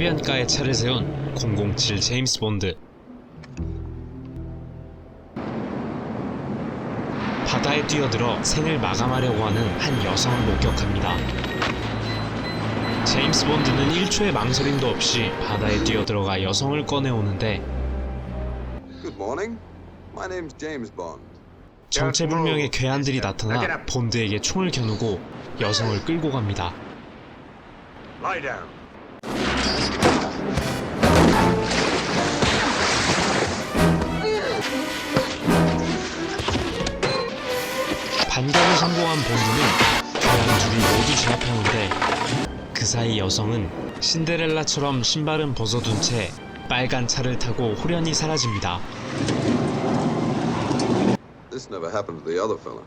해변가에 차를 세운 007 제임스 본드. 바다에 뛰어들어 생을 마감하려고 하는 한 여성을 목격합니다. 제임스 본드는 1초의 망설임도 없이 바다에 뛰어들어가 여성을 꺼내오는데 Good morning. My name's James Bond. 정체불명의 괴한들이 나타나 본드에게 총을 겨누고 여성을 끌고 갑니다. Lie down. 반격을 성공한 본드는 괴한 둘이 모두 제압하는데 그 사이 여성은 신데렐라처럼 신발은 벗어둔 채 빨간 차를 타고 홀연히 사라집니다. This never happened to the other fella.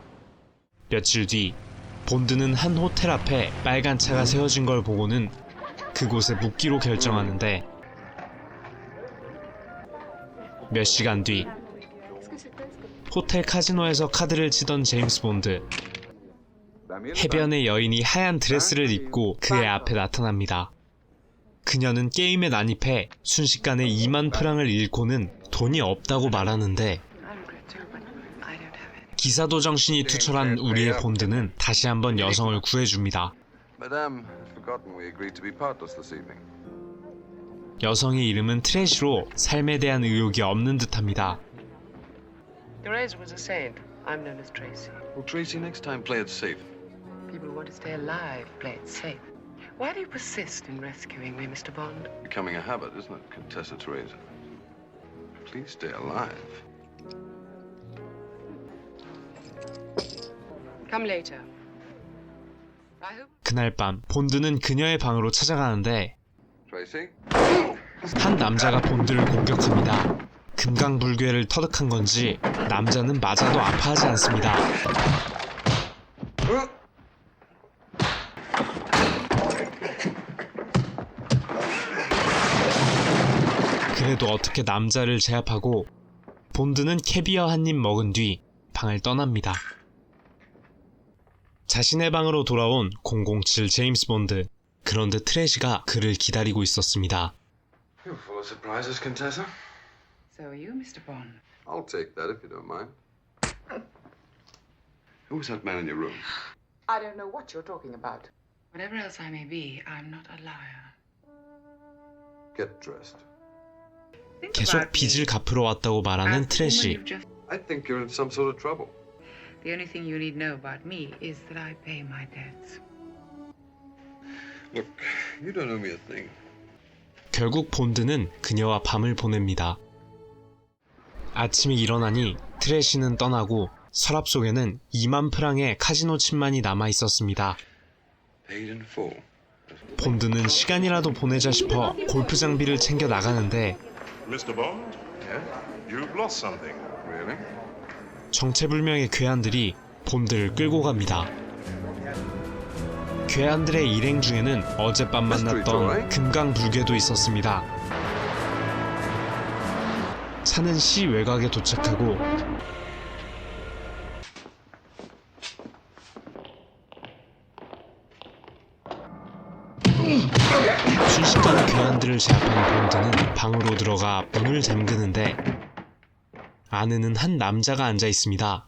며칠 뒤 본드는 한 호텔 앞에 빨간 차가 세워진 걸 보고는 그곳에 묵기로 결정하는데 몇 시간 뒤 호텔 카지노에서 카드를 치던 제임스 본드. 해변의 여인이 하얀 드레스를 입고 그의 앞에 나타납니다. 그녀는 게임에 난입해 순식간에 2만 프랑을 잃고는 돈이 없다고 말하는데 기사도 정신이 투철한 우리의 본드는 다시 한번 여성을 구해줍니다. Madame, I've forgotten we agreed to be partners this evening. 여성의 이름은 트래시로 삶에 대한 의욕이 없는 듯합니다. Therese was a saint. I'm known as Tracy. Well, Tracy, next time play it safe. People who want to stay alive play it safe. Why do you persist in rescuing me, Mr. Bond? Becoming a habit, isn't it, Contessa Teresa? Please stay alive. Come later. I hope. 그날 밤 본드는 그녀의 방으로 찾아가는데 Tracy? 한 남자가 본드를 공격합니다. 금강불괴를 터득한 건지 남자는 맞아도 아파하지 않습니다. 그래도 어떻게 남자를 제압하고 본드는 캐비어 한 입 먹은 뒤 방을 떠납니다. 자신의 방으로 돌아온 007 제임스 본드. 그런데 트래시가 그를 기다리고 있었습니다. You're full of surprises, Contessa. So are you, Mr. Bond? I'll take that if you don't mind. Who was that man in your room? I don't know what you're talking about. Whatever else I may be, I'm not a liar. Get dressed. Think 계속 about 빚을 me. 갚으러 왔다고 말하는 As the woman 트래시. you've just- I think you're in some sort of trouble. The only thing you need know about me is that I pay my debts. Look, you don't owe me a thing. 결국 본드는 그녀와 밤을 보냅니다. 아침에 일어나니 트래시는 떠나고 서랍 속에는 2만 프랑의 카지노 칩만이 남아 있었습니다. Paid in full. 본드는 시간이라도 보내자 싶어 골프 장비를 챙겨 나가는데 Mr. Bond, Yeah? you've lost something. Really? 정체불명의 괴한들이 본드를 끌고 갑니다. 괴한들의 일행 중에는 어젯밤 만났던 금강불괴도 있었습니다. 차는 시 외곽에 도착하고 순식간에 괴한들을 제압한 본드는 방으로 들어가 문을 잠그는데 안에는 한 남자가 앉아 있습니다.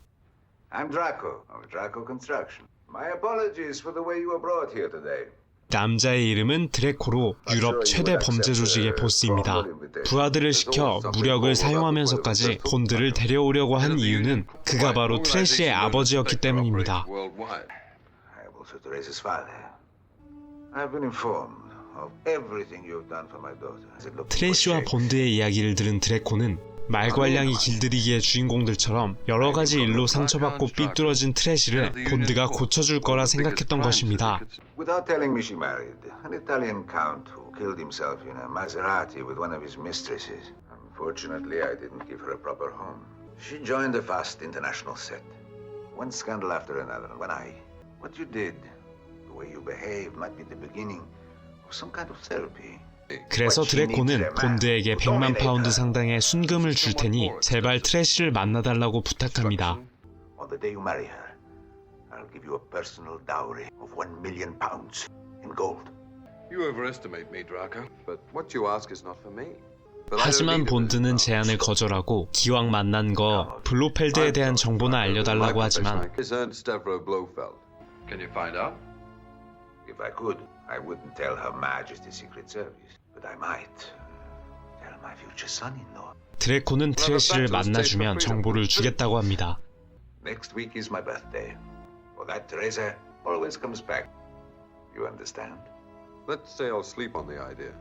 I'm Draco of Draco Construction. My apologies for the way you were brought here today. 남자의 이름은 드레코로 유럽 최대 범죄 조직의 보스입니다. 부하들을 시켜 무력을 사용하면서까지 본드를 데려오려고 한 이유는 그가 바로 트래시의 아버지였기 때문입니다. Worldwide. I am also Therese's father. I've been informed of everything you've done for my daughter. As it looks 트래시와 like 본드의 이야기를 들은 드레코는 말괄량이 길들이기의 주인공들처럼 여러 가지 일로 상처받고 삐뚤어진 트래시를 본드가 고쳐줄 거라 생각했던 것입니다. Without telling me she married an Italian count who killed himself in a Maserati with one of his mistresses. Unfortunately, I didn't give her a proper home. She joined a vast international set. One scandal after another. What you did, the way you behaved might be the beginning of some kind of therapy. 그래서 드레코는 본드에게 100만 파운드 상당의 순금을 줄 테니 제발 트래시를 만나달라고 부탁합니다. On the day you marry her, I'll give you a personal dowry of 1 million pounds in gold. You overestimate me, Draco. But what you ask is not for me. But I don't 하지만 need it 본드는 anymore. 제안을 거절하고 기왕 만난 거 블로펠드에 대한 정보나 알려달라고 하지만 Is Ernst Stavro Blofeld. Can you find out? If I could, I wouldn't tell Her Majesty's Secret Service. But I might tell my future son-in-law. 드레코는 트래시를 만나주면 정보를 주겠다고 합니다. Next week is my birthday. For that, Teresa always comes back. You understand? Let's say I'll sleep on the idea.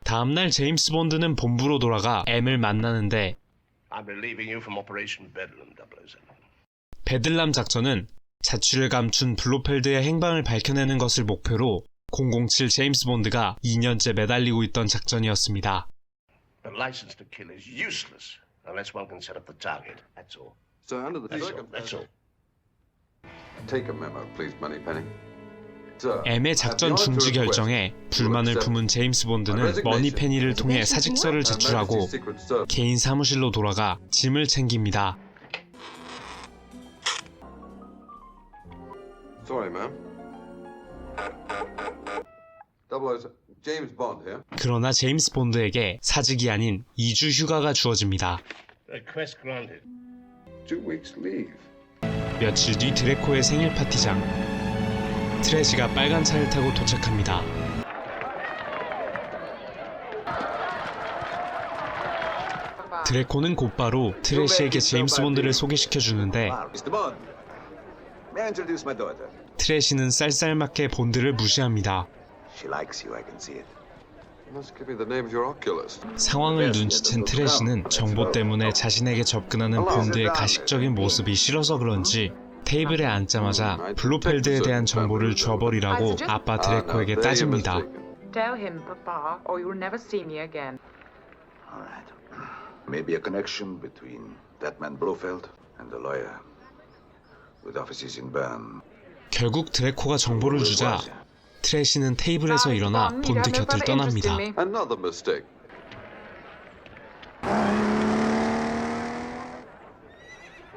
다음날 제임스 본드는 본부로 돌아가 M을 만나는데 I'm relieving you from Operation Bedlam, 007. 베들람 작전은 자취를 감춘 블로펠드의 행방을 밝혀내는 것을 목표로 007 제임스 본드가 2년째 매달리고 있던 작전이었습니다. The license to kill is useless unless one can set up the target. That's all. So under the That's all. Take a memo, please, Moneypenny. Sir, M의 작전 중지 결정에 불만을 품은 제임스 본드는 머니페니를 통해 사직서를 제출하고 개인 사무실로 돌아가 짐을 챙깁니다. Sorry, ma'am. 007, James Bond here. 그러나 제임스 본드에게 사직이 아닌 2주 휴가가 주어집니다. Request granted. 2 weeks leave. 며칠 뒤 드레코의 생일 파티장. 트래시가 빨간 차를 타고 도착합니다. 드레코는 곧바로 트래시에게 제임스 본드를 소개시켜주는데 Mr. Bond, may I introduce my daughter? 트래시는 쌀쌀맞게 본드를 무시합니다. She likes you, I can see it. You must give me the name of your oculist. 상황을 눈치챈 트래시는 정보 때문에 자신에게 접근하는 본드의 가식적인 모습이 싫어서 그런지 테이블에 앉자마자 블로펠드에 대한 정보를 줘버리라고 아빠 드레코에게 따집니다. Tell him, Papa, or you'll never see me again. All right. Maybe a connection between that man Blofeld and the lawyer with offices in Bern. 결국 드레코가 정보를 주자 트래시는 테이블에서 일어나 본드 곁을 떠납니다. Another mistake.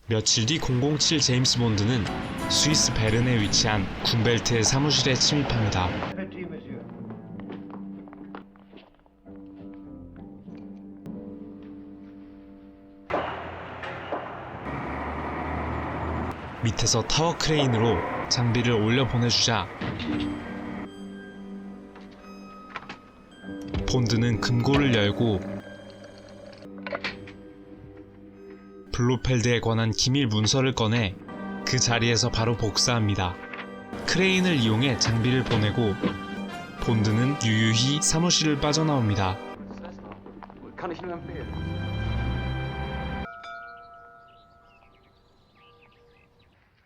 며칠 뒤 007 제임스 본드는 스위스 베른에 위치한 군벨트의 사무실에 침입합니다. 밑에서 타워 크레인으로 장비를 올려 보내주자 본드는 금고를 열고 블로펠드에 관한 기밀 문서를 꺼내 그 자리에서 바로 복사합니다. 크레인을 이용해 장비를 보내고 본드는 유유히 사무실을 빠져나옵니다.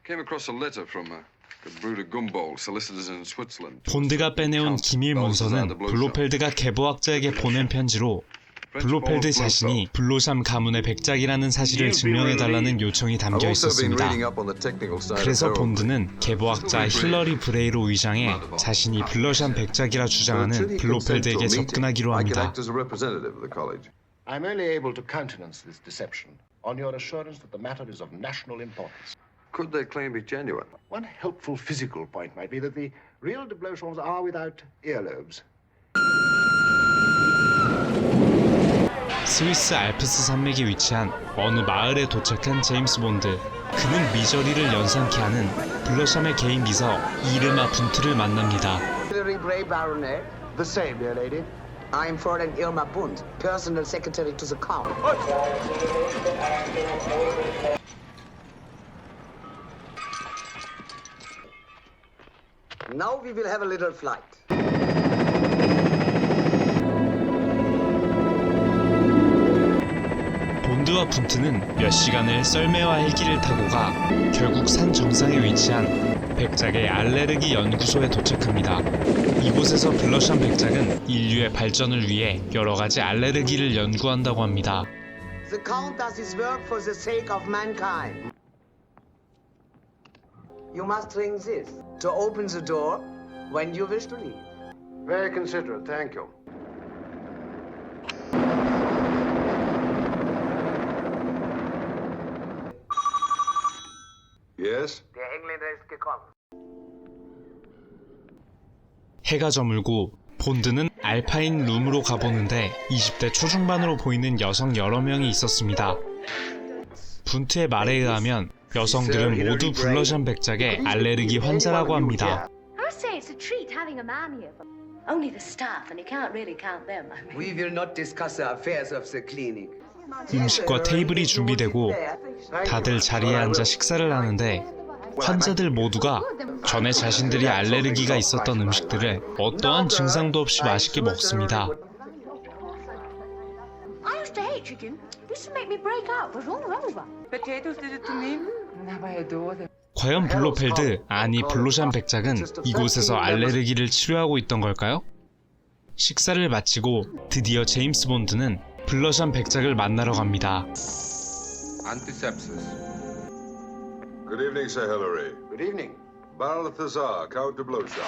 Came across a letter from Bruder Gumboldt, solicitors in Switzerland. 본드가 빼내온 기밀 문서는 블로펠드가 계보학자에게 보낸 편지로 블로펠드 자신이 블로샴 가문의 백작이라는 사실을 증명해달라는 요청이 담겨 있었습니다. 그래서 본드는 계보학자 힐러리 브레이로 위장해 자신이 블러샴 백작이라 주장하는 블로펠드에게 접근하기로 합니다. I'm only able to countenance this deception on your assurance that the matter is of national importance. Could their claim be genuine? One helpful physical point might be that the real de Blochons are without earlobes. 스위스 알프스 산맥에 위치한 어느 마을에 도착한 제임스 본드. 그는 미저리를 연상케 하는 블러샴의 개인 비서 이르마 분트를 만납니다. Hillary Bray Baronet. The same, dear lady. I'm Fräulein Irma Bunt, personal secretary to the Count. Now we will have a little flight. 본드와 분트는 몇 시간을 썰매와 헬기를 타고 가 결국 산 정상에 위치한 백작의 알레르기 연구소에 도착합니다. 이곳에서 블러샴 백작은 인류의 발전을 위해 여러 가지 알레르기를 연구한다고 합니다. The Count does his work for the sake of mankind. You must ring this to open the door when you wish to leave. Very considerate, thank you. Yes? Der Engländer ist gekommen. 해가 저물고 본드는 알파인 룸으로 가보는데 20대 초중반으로 보이는 여성 여러 명이 있었습니다. 분트의 말에 의하면 여성들은 모두 블러샴 백작의 알레르기 환자라고 합니다. I say it's a treat having a man here. Only the staff, and you can't really count them. I mean. We will not discuss the affairs of the clinic. 음식과 테이블이 준비되고 다들 자리에 앉아 식사를 하는데 환자들 모두가 전에 자신들이 알레르기가 있었던 음식들을 어떠한 증상도 없이 맛있게 먹습니다. I used to hate chicken. Used to make me break out. It was all over. Potatoes did it to me. Now I adore them. 과연 블로펠드, 아니 블로샴 백작은 이곳에서 알레르기를 치료하고 있던 걸까요? 식사를 마치고 드디어 제임스 본드는 블러샴 백작을 만나러 갑니다. Antisepsis. Good evening, Sir Hilary. Good evening. Balthazar, Count de Blowsham.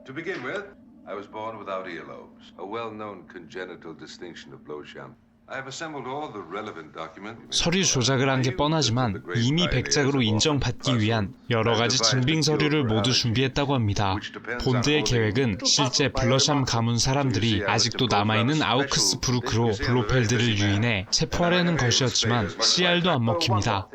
To begin with, I was born without earlobes, a well-known congenital distinction of Blowsham. I have assembled all the relevant documents. 서류 조작을 한 게 뻔하지만 이미 백작으로 인정받기 위한 여러 가지 증빙 서류를 모두 준비했다고 합니다. 본드의 계획은 실제 블러샴 가문 사람들이 아직도 남아있는 아우크스부르크로 블로펠드를 유인해 체포하려는 것이었지만 CR도 안 먹힙니다.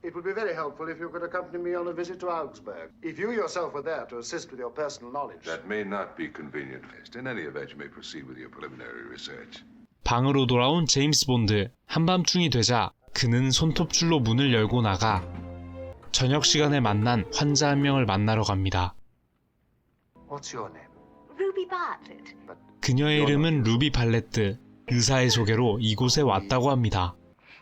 It would be very helpful if you could accompany me on a visit to Augsburg. If you yourself were there to assist with your personal knowledge. That may not be convenient. In any event, you may proceed with your preliminary research. 방으로 돌아온 제임스 본드. 한밤중이 되자 그는 손톱줄로 문을 열고 나가 저녁 시간에 만난 환자 한 명을 만나러 갑니다. What's your name? Ruby Bartlett. 그녀의 이름은 루비 발레트. 의사의 소개로 이곳에 왔다고 합니다.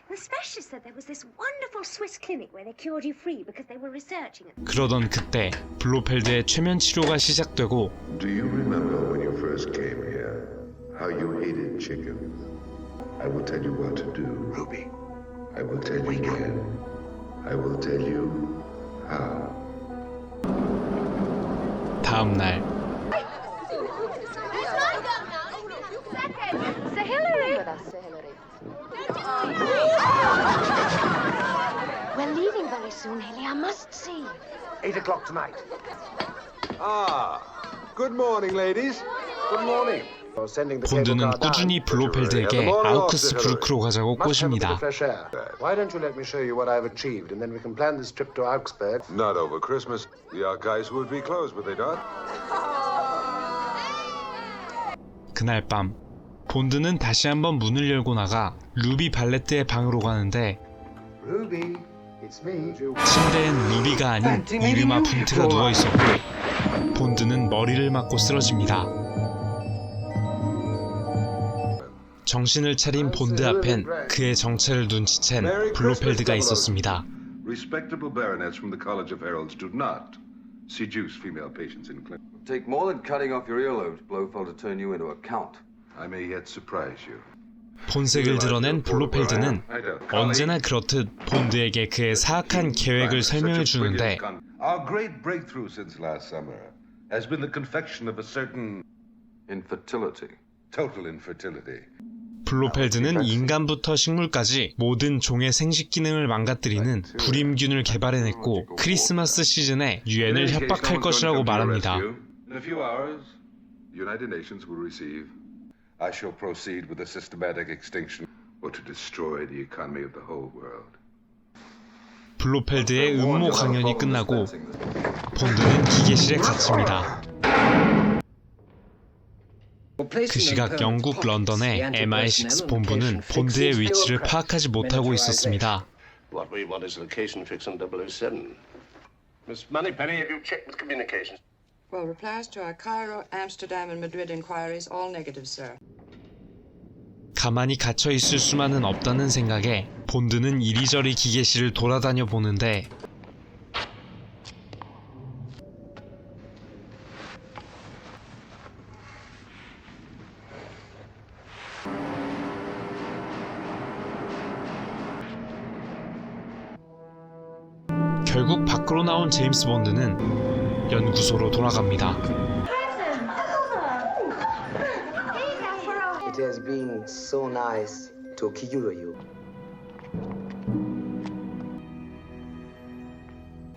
The specialist said there was this wonderful Swiss clinic where they cured you free because they were researching it. 그러던 그때 블로펠드의 최면 치료가 시작되고 Do you remember when you first came here? How you hated chicken? I will tell you what to do. Ruby. I will tell you when. I will tell you how. 다음 날 Sir Hilary! We're leaving very soon, Hilly. I must see. 8 o'clock tonight. Ah, good morning, ladies. Good morning. 본드는 꾸준히 블로펠드에게 아우크스부르크로 가자고 꼬십니다. Why don't you let me show you what I've achieved, and then we can plan this trip to Augsburg. Not over Christmas. The archives would be closed, would they not? 그날 밤 본드는 다시 한번 문을 열고 나가 루비 발레트의 방으로 가는데 Ruby, it's me. 침대엔 루비가 아닌 이르마 분트가 누워있었고 본드는 머리를 맞고 쓰러집니다. 정신을 차린 본드 앞엔 그의 정체를 눈치챈 블로펠드가 있었습니다. Respectable baronets from the College of Heralds do not seduce female patients in clinic. Take more than cutting off your earlobes, Blofeld, to turn you into a count. I may yet surprise you. 본색을 드러낸 블로펠드는 언제나 그렇듯 본드에게 그의 사악한 계획을 설명해 주는데 Our great breakthrough since last summer has been the confection of a certain infertility, total infertility. 블로펠드는 인간부터 식물까지 모든 종의 생식 기능을 망가뜨리는 불임균을 개발해냈고 크리스마스 시즌에 유엔을 협박할 것이라고 말합니다. In a few hours, the United Nations will receive. I shall proceed with a systematic extinction or to destroy the economy of the whole world. 블로펠드의 음모 강연이 끝나고 본드는 기계실에 갇힙니다. 그 시각 영국 런던의 MI6 본부는 본드의 위치를 파악하지 못하고 있었습니다. What we want is location fix on 007. Miss Moneypenny, have you checked with communications? Well, replies to our Cairo, Amsterdam, and Madrid inquiries, all negative, sir. 가만히 갇혀 있을 수만은 없다는 생각에 본드는 이리저리 기계실을 돌아다녀 보는데 결국 밖으로 나온 제임스 본드는 연구소로 돌아갑니다. It has been so nice to cure you.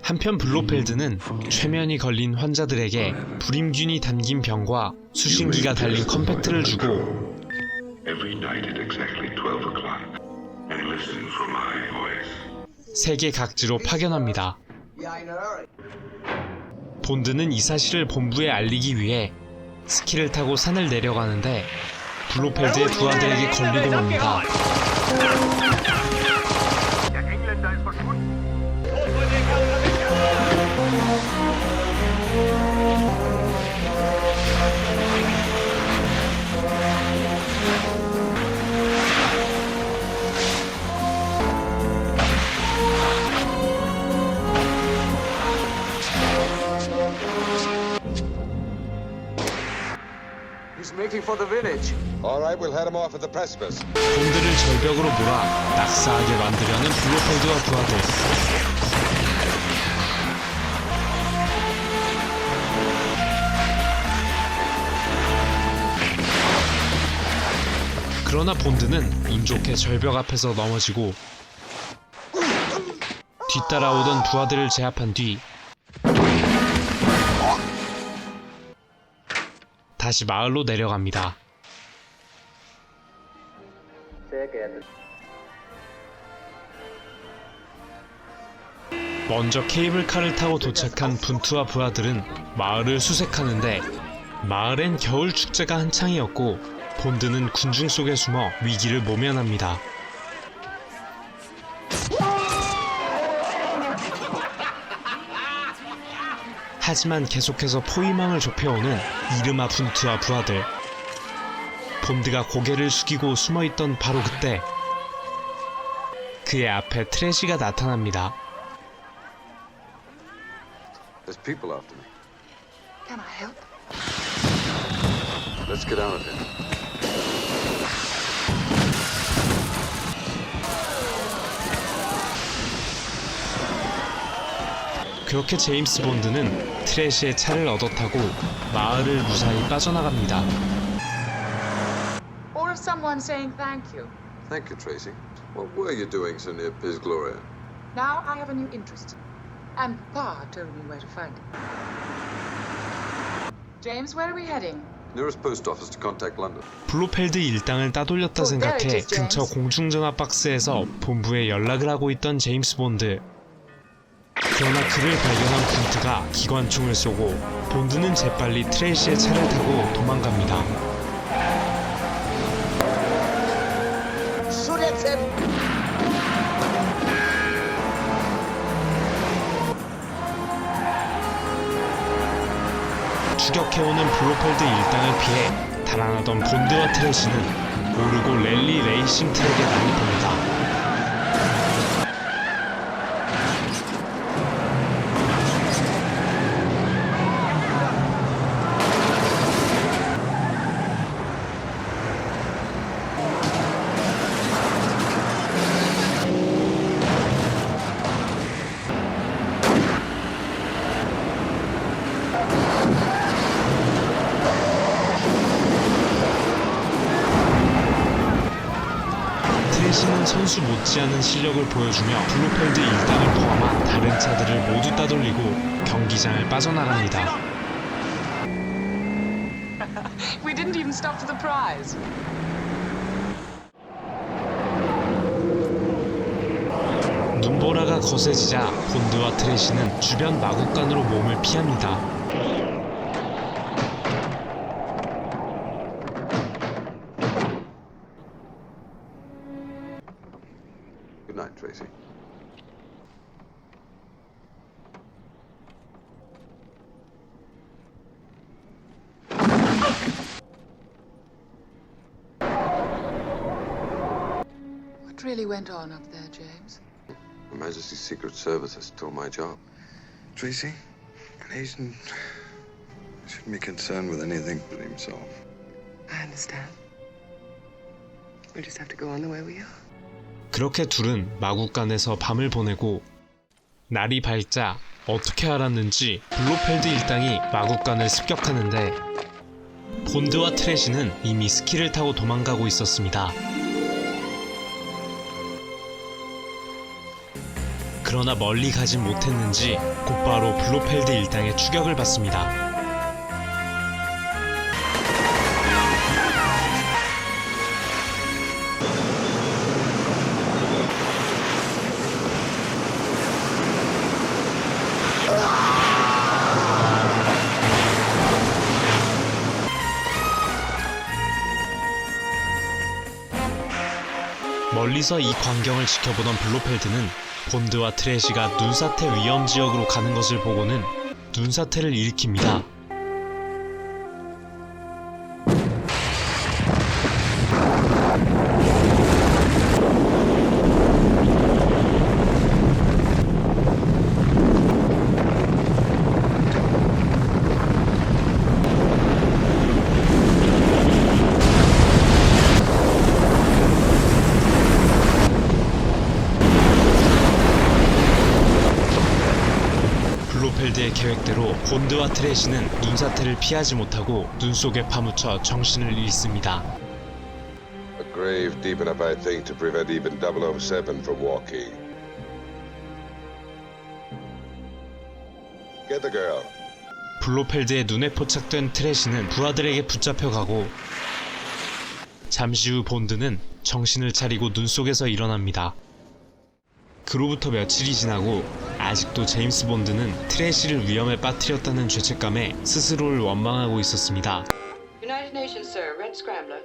한편 블로펠드는 최면이 걸린 환자들에게 불임균이 담긴 병과 수신기가 달린 컴팩트를 주고 세계 각지로 파견합니다. 본드는 이 사실을 본부에 알리기 위해 스키를 타고 산을 내려가는데 블로펠드의 부하들에게 걸리고 맙니다. He's making for the village. All right, we'll head him off at the precipice. 본드를 절벽으로 몰아 낙사하게 만들려는 블로펠드와 부하들. 그러나 본드는 운 좋게 절벽 앞에서 넘어지고 뒤따라오던 부하들을 제압한 뒤 다시 마을로 내려갑니다. 먼저 케이블카를 타고 도착한 분투와 부하들은 마을을 수색하는데 마을엔 겨울 축제가 한창이었고 본드는 군중 속에 숨어 위기를 모면합니다. 하지만 계속해서 포위망을 좁혀오는 이르마 분투와 부하들. 본드가 고개를 숙이고 숨어있던 바로 그때 그의 앞에 트래시가 나타납니다. There's people after me. Can I help? Let's get out of here. 그렇게 제임스 본드는 트래시의 차를 얻어 타고 마을을 무사히 빠져나갑니다. Or of someone saying thank you. Thank you, Tracy. What were you doing so near Piz Gloria? Now I have a new interest. And Pa told me where to find it. James, where are we heading? Nearest post office to contact London. 블로펠드 일당을 따돌렸다 생각해 근처 공중전화 박스에서 본부에 연락을 하고 있던 제임스 본드. 그러나 그를 발견한 본드가 기관총을 쏘고 본드는 재빨리 트레이시의 차를 타고 도망갑니다. 추격해오는 블로펠드 일당을 피해 달아나던 본드와 트레이시는 모르고 랠리 레이싱 트랙에 난입합니다. 트래시는 선수 못지않은 실력을 보여주며 블로펠드 일당을 포함한 다른 차들을 모두 따돌리고 경기장을 빠져나갑니다. We didn't even stop for the prize. 눈보라가 거세지자 본드와 트래시는 주변 마구간으로 몸을 피합니다. Good night, Tracy. What really went on up there, James? Her Majesty's Secret Service has stole my job. Tracy, an Asian shouldn't be concerned with anything but himself. I understand. We just have to go on the way we are. 그렇게 둘은 마구간에서 밤을 보내고 날이 밝자 어떻게 알았는지 블로펠드 일당이 마구간을 습격하는데 본드와 트래시는 이미 스키를 타고 도망가고 있었습니다. 그러나 멀리 가진 못했는지 곧바로 블로펠드 일당의 추격을 받습니다. 멀리서 이 광경을 지켜보던 블로펠드는 본드와 트래시가 눈사태 위험 지역으로 가는 것을 보고는 눈사태를 일으킵니다. 블로펠드의 계획대로 본드와 트래시는 눈사태를 피하지 못하고 눈 속에 파묻혀 정신을 잃습니다. A grave deep enough, I think, to prevent even 007 from walking. Get the girl. 블로펠드의 눈에 포착된 트래시는 부하들에게 붙잡혀가고 잠시 후 본드는 정신을 차리고 눈 속에서 일어납니다. 그로부터 며칠이 지나고 아직도 제임스 본드는 트래시를 위험에 빠뜨렸다는 죄책감에 스스로를 원망하고 있었습니다. United Nations, sir. Red Scrambler.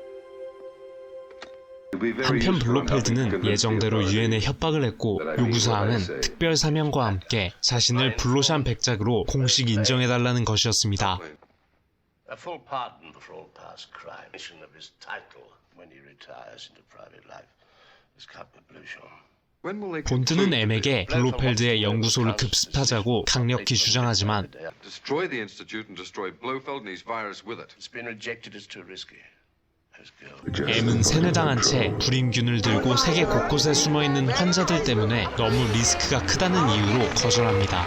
한편 블로펠드는 예정대로 유엔에 협박을 했고 요구사항은 특별 사명과 함께 자신을 블로샨 백작으로 공식 인정해달라는 것이었습니다. A full pardon for all past crime. Of his title when he retires into private life is Captain Bluchon. 본드는 M에게 블로펠드의 연구소를 급습하자고 강력히 주장하지만 Destroy the institute and destroy Blofeld and his virus with it. It's been rejected as too risky. M은 세뇌당한 채 불임균을 들고 세계 곳곳에 숨어있는 환자들 때문에 너무 리스크가 크다는 이유로 거절합니다.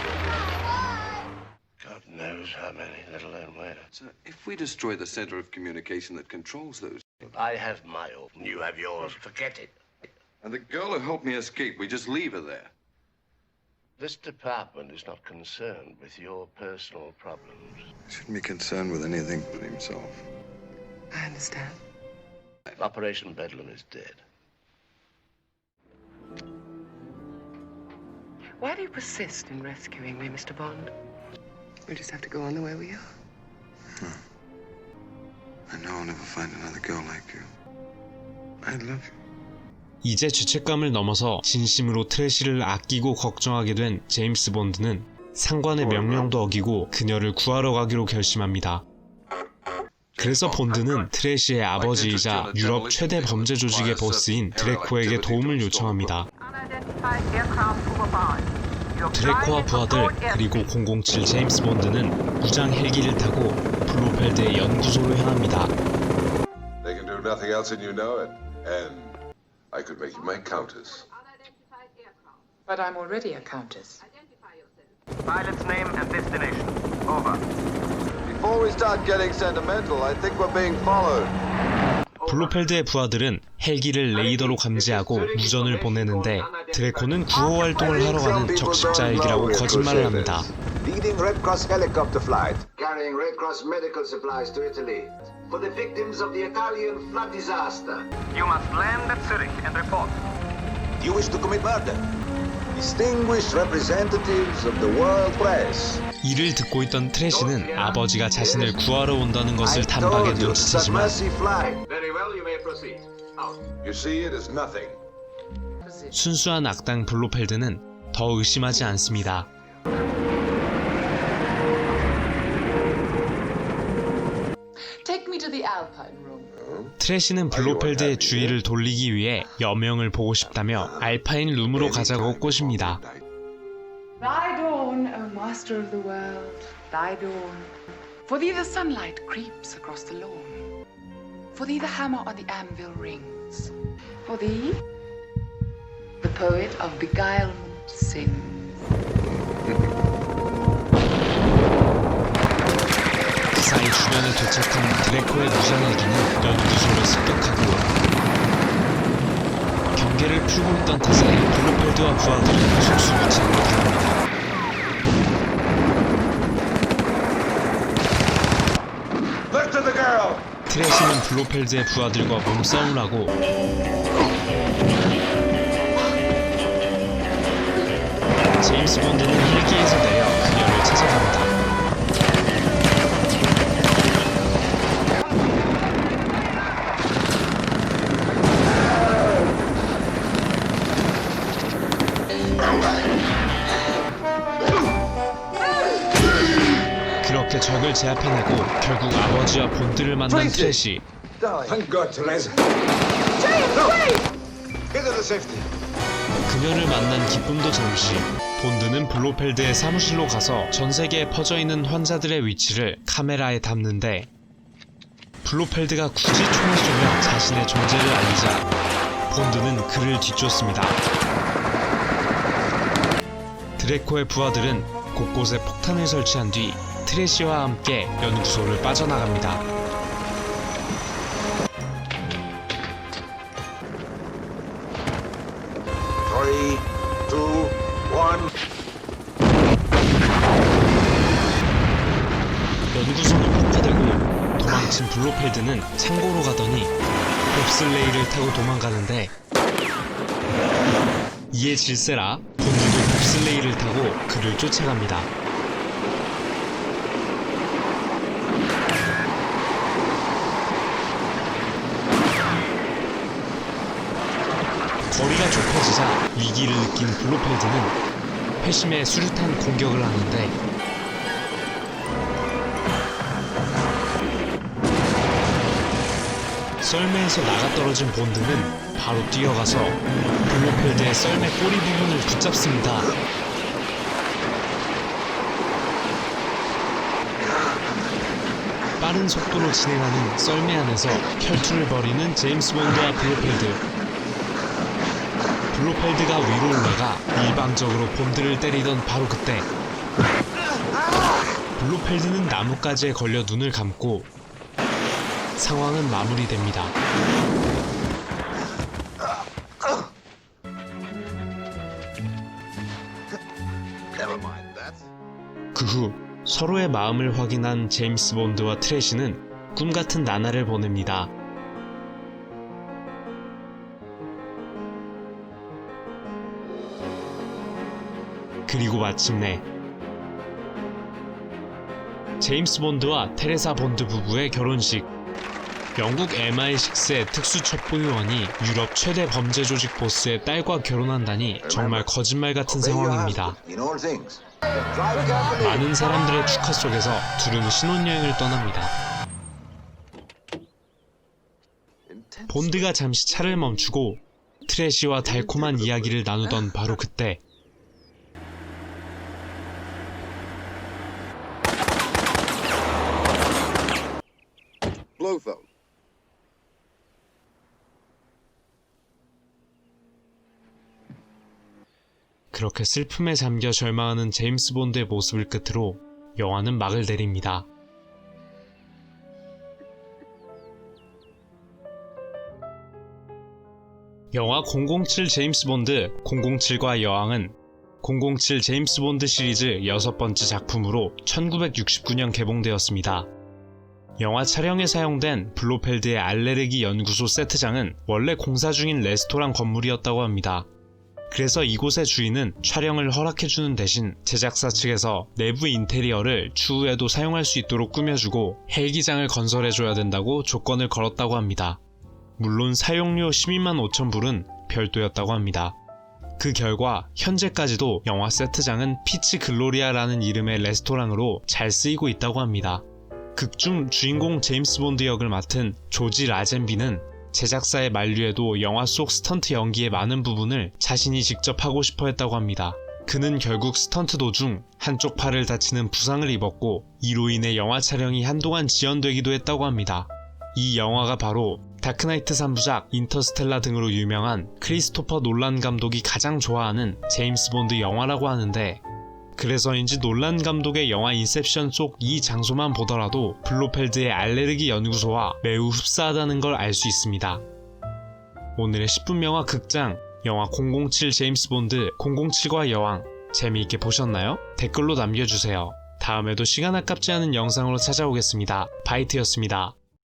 God knows how many, let alone where. So if we destroy the center of communication that controls those, I have my own, you have yours. Forget it. and the girl who helped me escape, we just leave her there. This department is not concerned with your personal problems. Shouldn't be concerned with anything but himself. I understand. Operation Bedlam is dead. Why do you persist in rescuing me, Mr. Bond? We'll just have to go on the way we are. I know I'll never find another girl like you. I love you. 이제 죄책감을 넘어서 진심으로 트래시를 아끼고 걱정하게 된 제임스 본드는 상관의 명령도 어기고 그녀를 구하러 가기로 결심합니다. 그래서 본드는 트래시의 아버지이자 유럽 최대 범죄 조직의 보스인 드레코에게 도움을 요청합니다. 드레코와 부하들 그리고 007 제임스 본드는 무장 헬기를 타고 블로펠드의 연구소로 향합니다. They can do nothing else and you know it. And I could make you my countess. But I'm already a countess. Pilot's name and destination. Over. Before we start getting sentimental, I think we're being followed. 블로펠드의 부하들은 헬기를 레이더로 감지하고 무전을 보내는데 드레코는 구호 활동을 하러 가는 적십자 헬기라고 거짓말을 합니다. Leading Red Cross helicopter flight, carrying Red Cross medical supplies to Italy for the victims of the Italian flood disaster. You must land at Zurich and report. You wish to commit murder? Distinguished representatives of the world press. 이를 듣고 있던 트래시는 아버지가 자신을 구하러 온다는 것을 단박에 눈치채지만 Very well, you may proceed. Out. You see, it is nothing. 순수한 악당 블로펠드는 더 의심하지 않습니다. Take me to the Alpine room. 트래시는 블로펠드의 주의를 돌리기 위해 여명을 보고 싶다며 알파인 룸으로 가자고 꼬십니다. Thy dawn, O master of the world, thy dawn. For thee the sunlight creeps across the lawn. For thee the hammer on the anvil rings. For thee, the poet of beguilement sings. 사이 주변에 도착한 드레코의 무장 헬기는 연구소를 습격하고 경계를 풀고 있던 탓에 블로펠드와 부하들은 속수무책으로 당합니다. 트래시는 블로펠드의 부하들과 몸싸움을 하고 제임스 본드는 헬기에서 내려 그녀를 찾아갑니다. 그렇게 적을 제압해내고 결국 아버지와 본드를 만난 트래시. Thank God, Teresa. James, wait! Get to the safety. 그녀를 만난 기쁨도 잠시. 본드는 블로펠드의 사무실로 가서 전 세계에 퍼져있는 환자들의 위치를 카메라에 담는데 블로펠드가 굳이 총을 쏘며 자신의 존재를 알리자 본드는 그를 뒤쫓습니다. 드래코의 부하들은 곳곳에 폭탄을 설치한 뒤 트래시와 함께 연구소를 빠져나갑니다. Three, two, one. 연구소는 폭파되고 도망친 블로펠드는 창고로 가더니 봅슬레이를 타고 도망가는데 이에 질세라 본드도 봅슬레이를 타고 그를 쫓아갑니다. 거리가 좁혀지자 위기를 느낀 블로펠드는 회심의 수류탄 공격을 하는데 썰매에서 나가떨어진 본드는 바로 뛰어가서 블로펠드의 썰매 꼬리 부분을 붙잡습니다. 빠른 속도로 진행하는 썰매 안에서 혈투를 벌이는 제임스 본드와 블로펠드. 블로펠드가 위로 올라가 일방적으로 본드를 때리던 바로 그때 블로펠드는 나뭇가지에 걸려 눈을 감고 상황은 마무리됩니다. 그 후 서로의 마음을 확인한 제임스 본드와 트래시는 꿈같은 나날을 보냅니다. 그리고 마침내 제임스 본드와 테레사 본드 부부의 결혼식. 영국 MI6의 특수첩보요원이 유럽 최대 범죄 조직 보스의 딸과 결혼한다니 정말 거짓말 같은 상황입니다. 많은 사람들의 축하 속에서 둘은 신혼여행을 떠납니다. 본드가 잠시 차를 멈추고 트래시와 달콤한 이야기를 나누던 바로 그때 그렇게 슬픔에 잠겨 절망하는 제임스 본드의 모습을 끝으로 영화는 막을 내립니다. 영화 007 제임스 본드 007과 여왕은 007 제임스 본드 시리즈 6번째 작품으로 1969년 개봉되었습니다. 영화 촬영에 사용된 블로펠드의 알레르기 연구소 세트장은 원래 공사 중인 레스토랑 건물이었다고 합니다. 그래서 이곳의 주인은 촬영을 허락해주는 대신 제작사 측에서 내부 인테리어를 추후에도 사용할 수 있도록 꾸며주고 헬기장을 건설해줘야 된다고 조건을 걸었다고 합니다. 물론 사용료 12만 5천 불은 별도였다고 합니다. 그 결과 현재까지도 영화 세트장은 피치 글로리아라는 이름의 레스토랑으로 잘 쓰이고 있다고 합니다. 극중 주인공 제임스 본드 역을 맡은 조지 라젠비는 제작사의 만류에도 영화 속 스턴트 연기의 많은 부분을 자신이 직접 하고 싶어 했다고 합니다. 그는 결국 스턴트 도중 한쪽 팔을 다치는 부상을 입었고 이로 인해 영화 촬영이 한동안 지연되기도 했다고 합니다. 이 영화가 바로 다크나이트 3부작, 인터스텔라 등으로 유명한 크리스토퍼 놀란 감독이 가장 좋아하는 제임스 본드 영화라고 하는데 그래서인지 놀란 감독의 영화 인셉션 속 이 장소만 보더라도 블로펠드의 알레르기 연구소와 매우 흡사하다는 걸 알 수 있습니다. 오늘의 10분 영화 극장 영화 007 제임스 본드 007과 여왕 재미있게 보셨나요? 댓글로 남겨주세요. 다음에도 시간 아깝지 않은 영상으로 찾아오겠습니다. 바이트였습니다.